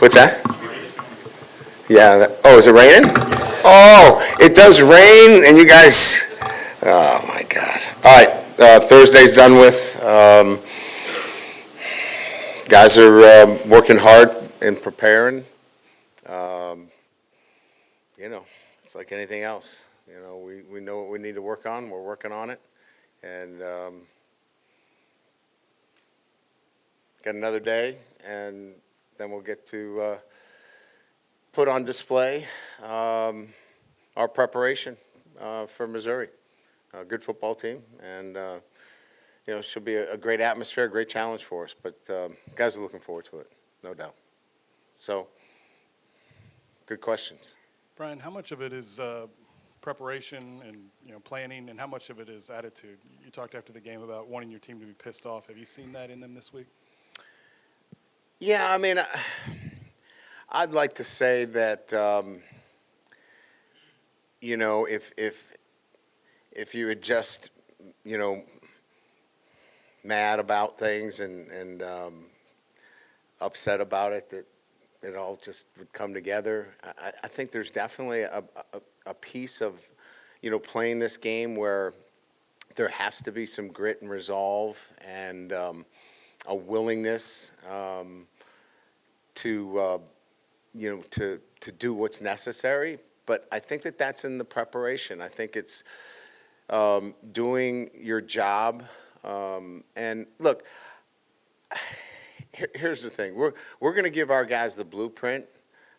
What's that? Yeah. Oh, is it raining? Oh, it does rain, and you guys. Oh my God. All right. Thursday's done with. Guys are working hard and preparing. Um, it's like anything else. We know what we need to work on. We're working on it, and got another day, and then we'll get to put on display our preparation for Missouri. A good football team, and it should be a great atmosphere, a great challenge for us. But guys are looking forward to it, no doubt. So, good questions. Brian, how much of it is preparation and planning, and how much of it is attitude? You talked after the game about wanting your team to be pissed off. Have you seen that in them this week? Yeah, I mean, I'd like to say that if you had just mad about things and upset about it, that it all just would come together. I think there's definitely a piece of playing this game where there has to be some grit and resolve and a willingness to do what's necessary. But I think that that's in the preparation. I think it's doing your job. And look, here's the thing. We're going to give our guys the blueprint,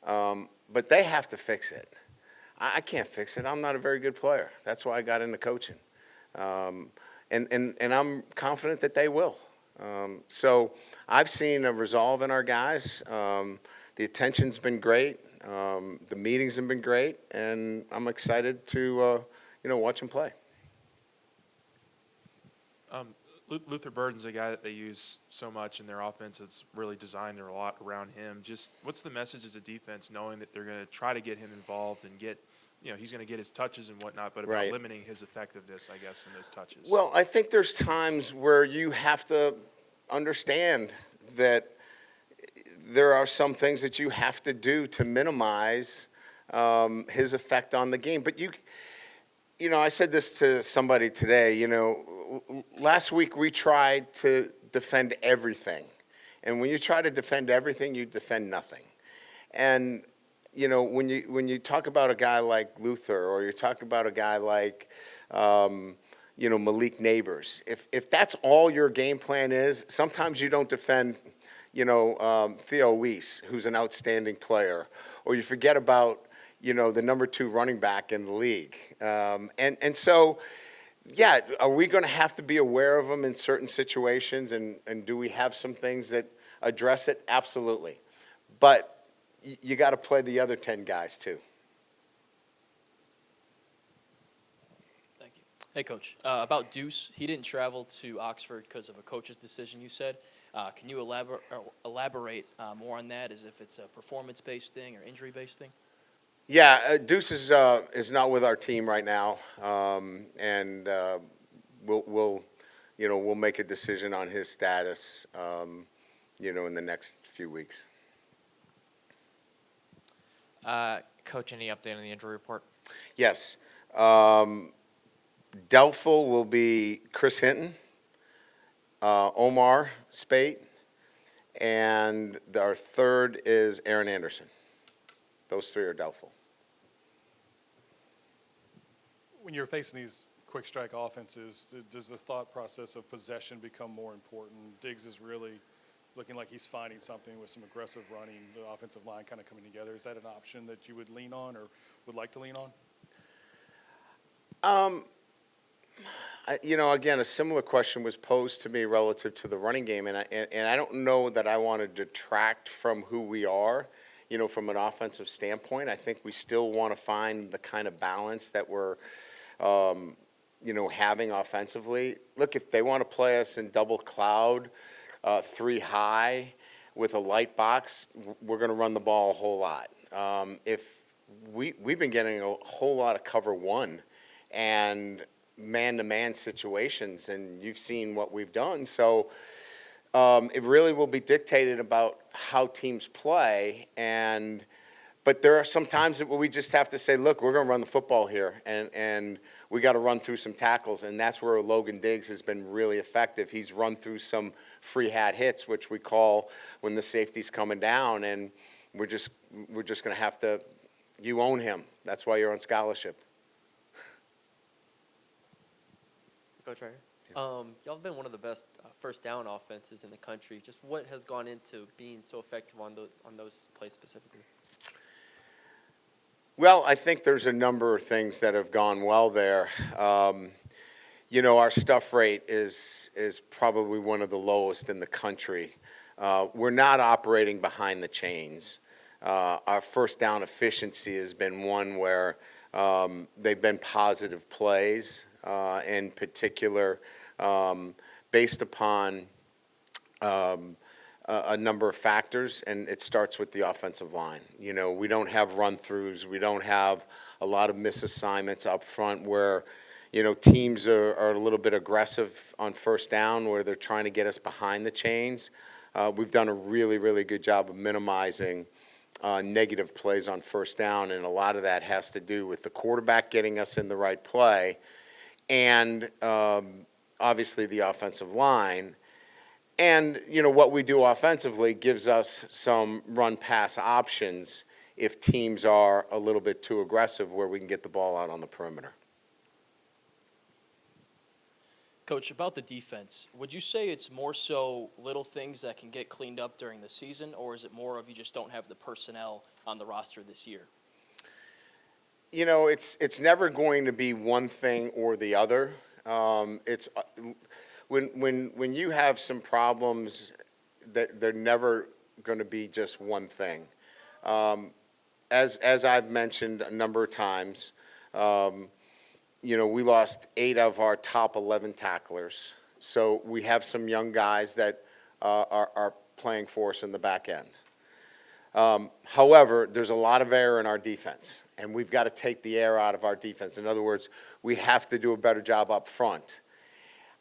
but they have to fix it. I can't fix it. I'm not a very good player. That's why I got into coaching. And I'm confident that they will. So I've seen a resolve in our guys. The attention's been great. The meetings have been great, and I'm excited to watch them play. Luther Burden's a guy that they use so much in their offense. It's really designed a lot around him. Just what's the message as a defense, knowing that they're going to try to get him involved and get, he's going to get his touches and whatnot, but about limiting his effectiveness, I guess, in those touches. Well, I think there's times where you have to understand that there are some things that you have to do to minimize his effect on the game. But I said this to somebody today, last week we tried to defend everything. And when you try to defend everything, you defend nothing. And, when you talk about a guy like Luther, or you talk about a guy like, Malik Neighbors, if that's all your game plan is, sometimes you don't defend, Theo Weiss, who's an outstanding player, or you forget about, the number 2 running back in the league. And so, yeah, are we going to have to be aware of them in certain situations, and do we have some things that address it? Absolutely. But you got to play the other 10 guys too. Thank you. Hey, Coach. About Deuce, he didn't travel to Oxford because of a coach's decision, you said. Can you elaborate more on that, as if it's a performance-based thing or injury-based thing? Yeah, Deuce is not with our team right now, and we'll make a decision on his status, in the next few weeks. Coach, any update on the injury report? Yes, doubtful will be Chris Hinton, Omar Spate, and our third is Aaron Anderson. Those 3 are doubtful. When you're facing these quick strike offenses, does the thought process of possession become more important? Diggs is really looking like he's finding something with some aggressive running, the offensive line kind of coming together. Is that an option that you would lean on or would like to lean on? Again, a similar question was posed to me relative to the running game, and I don't know that I want to detract from who we are, from an offensive standpoint. I think we still want to find the kind of balance that we're, having offensively. Look, if they want to play us in double cloud, 3 high with a light box, we're going to run the ball a whole lot. If we've been getting a whole lot of cover 1 and man-to-man situations, and you've seen what we've done. So it really will be dictated about how teams play, but there are some times that we just have to say, look, we're going to run the football here, and we got to run through some tackles, and that's where Logan Diggs has been really effective. He's run through some free hat hits, which we call when the safety's coming down, and we're just going to have to. You own him. That's why you're on scholarship. Coach, right here. Y'all have been one of the best first down offenses in the country. Just what has gone into being so effective on those plays specifically? Well, I think there's a number of things that have gone well there. Our stuff rate is probably one of the lowest in the country. We're not operating behind the chains. Our first down efficiency has been one where they've been positive plays, in particular, based upon a number of factors, and it starts with the offensive line. We don't have run-throughs. We don't have a lot of misassignments up front where, teams are a little bit aggressive on first down where they're trying to get us behind the chains. We've done a really, really good job of minimizing negative plays on first down, and a lot of that has to do with the quarterback getting us in the right play and obviously the offensive line. And, what we do offensively gives us some run-pass options if teams are a little bit too aggressive where we can get the ball out on the perimeter. Coach, about the defense, would you say it's more so little things that can get cleaned up during the season, or is it more of you just don't have the personnel on the roster this year? It's never going to be one thing or the other. It's when you have some problems, that they're never going to be just one thing. As I've mentioned a number of times, we lost 8 of our top 11 tacklers. So we have some young guys that are playing for us in the back end. However, there's a lot of error in our defense, and we've got to take the air out of our defense. In other words, we have to do a better job up front.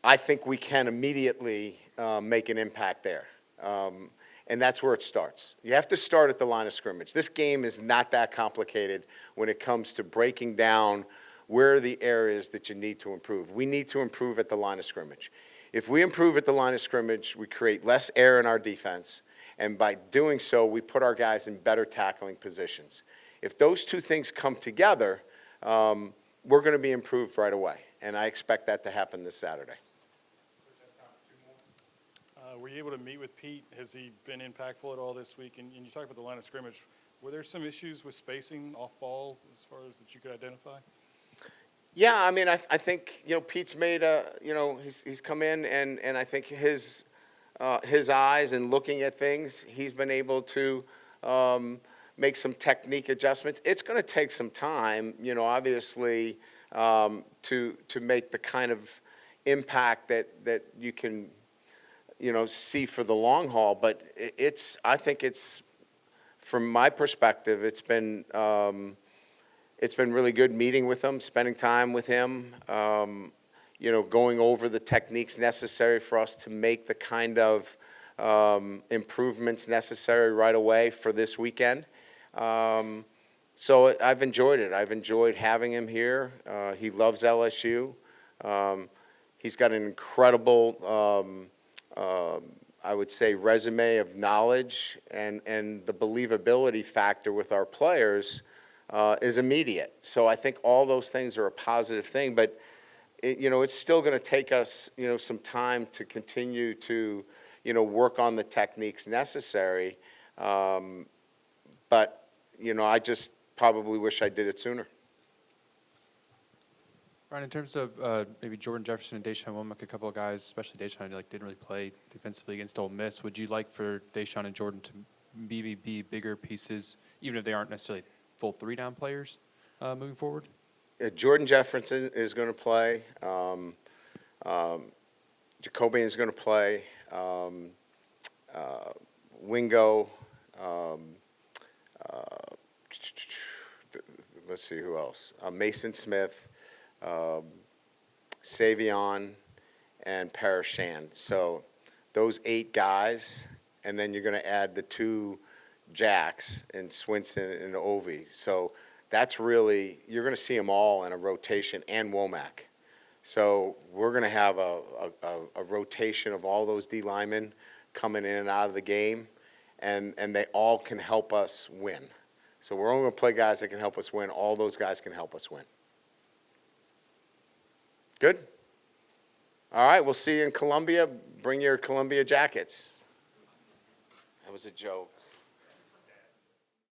I think we can immediately make an impact there, and that's where it starts. You have to start at the line of scrimmage. This game is not that complicated when it comes to breaking down where are the areas that you need to improve. We need to improve at the line of scrimmage. If we improve at the line of scrimmage, we create less error in our defense, and by doing so, we put our guys in better tackling positions. If those two things come together, we're going to be improved right away, and I expect that to happen this Saturday. Were you able to meet with Pete? Has he been impactful at all this week? And you talked about the line of scrimmage. Were there some issues with spacing off ball as far as that you could identify? Yeah, I mean, I think, Pete's made he's come in, and I think his eyes and looking at things, he's been able to make some technique adjustments. It's going to take some time, obviously, to make the kind of impact that you can, see for the long haul. But I think it's, from my perspective, it's been really good meeting with him, spending time with him, going over the techniques necessary for us to make the kind of improvements necessary right away for this weekend. So I've enjoyed it. I've enjoyed having him here. He loves LSU. He's got an incredible, I would say, resume of knowledge, and the believability factor with our players is immediate. So I think all those things are a positive thing, but it's still going to take us, some time to continue to, work on the techniques necessary. But, I just probably wish I did it sooner. Ryan, in terms of maybe Jordan Jefferson and Deshaun Womack, a couple of guys, especially Deshaun, didn't really play defensively against Ole Miss. Would you like for Deshaun and Jordan to maybe be bigger pieces, even if they aren't necessarily full 3-down players moving forward? Jordan Jefferson is going to play. Jacobian is going to play. Wingo. Let's see who else. Mason Smith, Savion, and Parrish Shand. So those 8 guys and then you're going to add the 2 jacks in Swinson and Ovi. So that's really, you're going to see them all in a rotation, and Womack. So we're going to have a rotation of all those D linemen coming in and out of the game, and they all can help us win. So we're only going to play guys that can help us win. All those guys can help us win. Good? All right, we'll see you in Columbia. Bring your Columbia jackets. That was a joke.